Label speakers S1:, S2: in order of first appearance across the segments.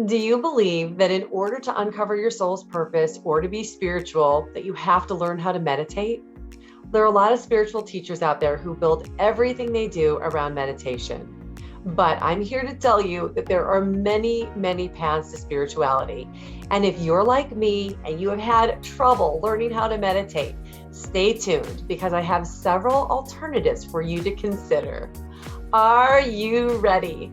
S1: Do you believe that in order to uncover your soul's purpose or to be spiritual, that you have to learn how to meditate? There are a lot of spiritual teachers out there who build everything they do around meditation. But I'm here to tell you that there are many, many paths to spirituality. And if you're like me and you have had trouble learning how to meditate, stay tuned because I have several alternatives for you to consider. Are you ready?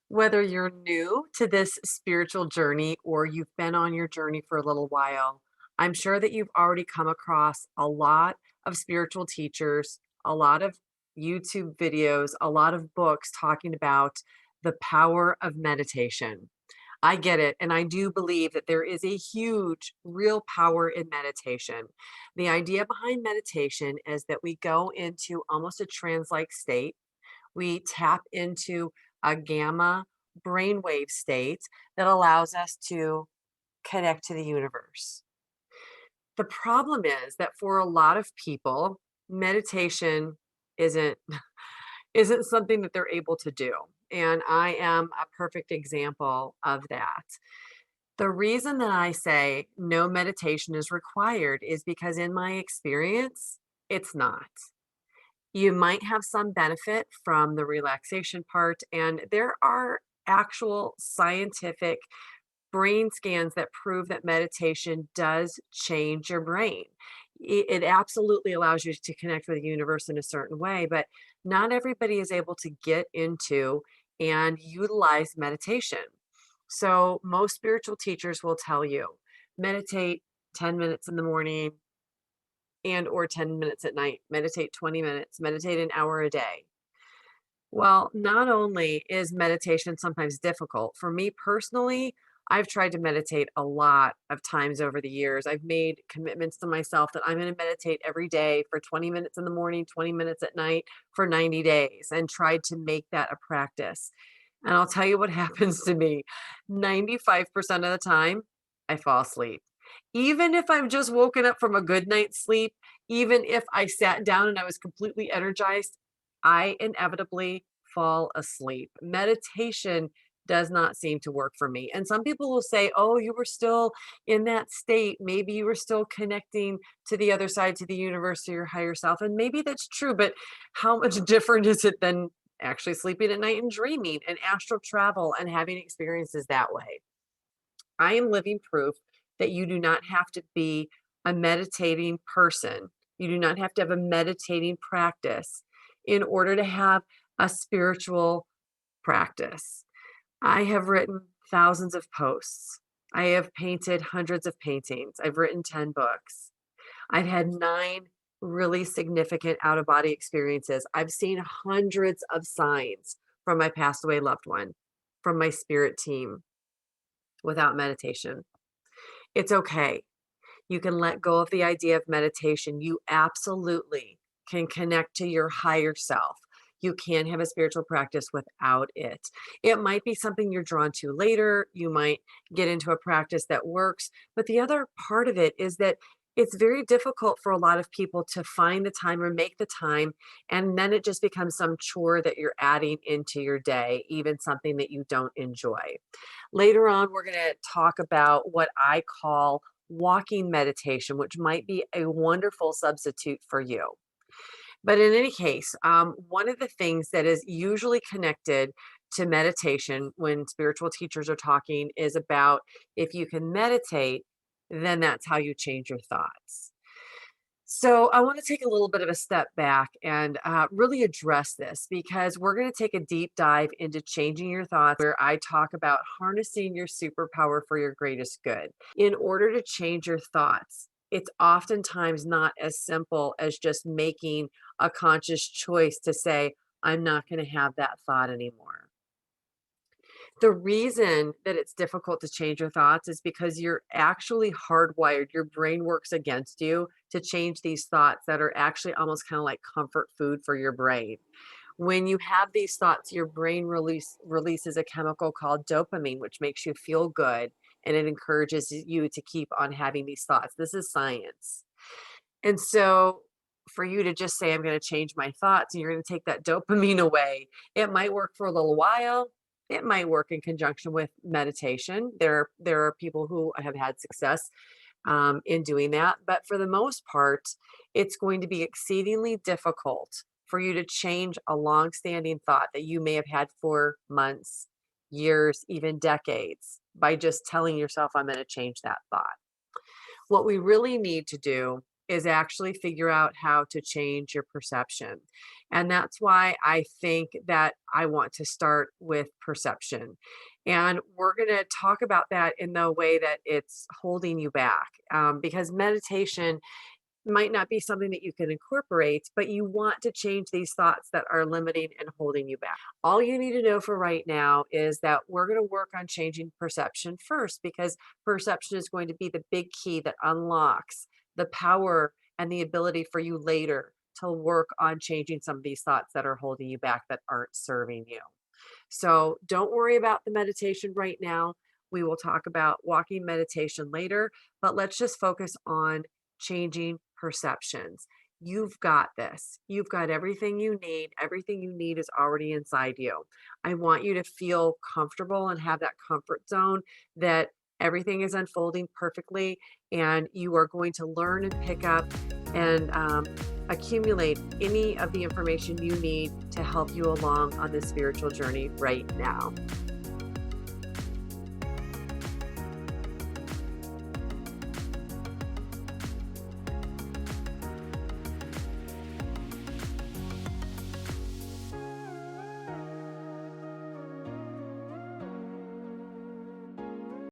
S1: Whether you're new to this spiritual journey or you've been on your journey for a little while, I'm sure that you've already come across a lot of spiritual teachers, a lot of YouTube videos, a lot of books talking about the power of meditation. I get it. And I do believe that there is a huge, real power in meditation. The idea behind meditation is that we go into almost a trance like state. We tap into a gamma brainwave state that allows us to connect to the universe. The problem is that for a lot of people, meditation isn't isn't something that they're able to do. And I am a perfect example of that. The reason that I say no meditation is required is because in my experience, it's not. You might have some benefit from the relaxation part, and there are actual scientific brain scans that prove that meditation does change your brain. It absolutely allows you to connect with the universe in a certain way, but not everybody is able to get into and utilize meditation. So, most spiritual teachers will tell you meditate 10 minutes in the morning, and or 10 minutes at night, meditate 20 minutes, meditate an hour a day. Well, not only is meditation sometimes difficult, for me personally, I've tried to meditate a lot of times over the years. I've made commitments to myself that I'm going to meditate every day for 20 minutes in the morning, 20 minutes at night for 90 days and tried to make that a practice. And I'll tell you what happens to me. 95% of the time, I fall asleep. Even if I've just woken up from a good night's sleep, even if I sat down and I was completely energized, I inevitably fall asleep. Meditation does not seem to work for me. And some people will say, oh, you were still in that state. Maybe you were still connecting to the other side, to the universe, to your higher self. And maybe that's true, but how much different is it than actually sleeping at night and dreaming and astral travel and having experiences that way? I am living proof that you do not have to be a meditating person. You do not have to have a meditating practice in order to have a spiritual practice. I have written thousands of posts. I have painted hundreds of paintings. I've written 10 books. I've had 9 really significant out of body experiences. I've seen hundreds of signs from my passed away loved one, from my spirit team without meditation. It's okay. You can let go of the idea of meditation. You absolutely can connect to your higher self. You can have a spiritual practice without it. It might be something you're drawn to later. You might get into a practice that works. But the other part of it is that it's very difficult for a lot of people to find the time or make the time. And then it just becomes some chore that you're adding into your day, even something that you don't enjoy. Later on, we're going to talk about what I call walking meditation, which might be a wonderful substitute for you. But in any case, one of the things that is usually connected to meditation when spiritual teachers are talking is about if you can meditate, then that's how you change your thoughts. So I want to take a little bit of a step back and really address this because we're going to take a deep dive into changing your thoughts, where I talk about harnessing your superpower for your greatest good. In order to change your thoughts, it's oftentimes not as simple as just making a conscious choice to say, I'm not going to have that thought anymore. The reason that it's difficult to change your thoughts is because you're actually hardwired. Your brain works against you to change these thoughts that are actually almost kind of like comfort food for your brain. When you have these thoughts, your brain releases a chemical called dopamine, which makes you feel good and it encourages you to keep on having these thoughts. This is science. And so for you to just say, I'm going to change my thoughts and you're going to take that dopamine away, it might work for a little while. It might work in conjunction with meditation. There are people who have had success in doing that. But for the most part, it's going to be exceedingly difficult for you to change a long-standing thought that you may have had for months, years, even decades by just telling yourself, I'm going to change that thought. What we really need to do is actually figure out how to change your perception. And that's why I think that I want to start with perception. And we're going to talk about that in the way that it's holding you back, because meditation might not be something that you can incorporate, but you want to change these thoughts that are limiting and holding you back. All you need to know for right now is that we're going to work on changing perception first, because perception is going to be the big key that unlocks the power and the ability for you later to work on changing some of these thoughts that are holding you back, that aren't serving you. So don't worry about the meditation right now. We will talk about walking meditation later, but let's just focus on changing perceptions. You've got this. You've got everything you need. Everything you need is already inside you. I want you to feel comfortable and have that comfort zone that everything is unfolding perfectly, and you are going to learn and pick up and accumulate any of the information you need to help you along on this spiritual journey right now.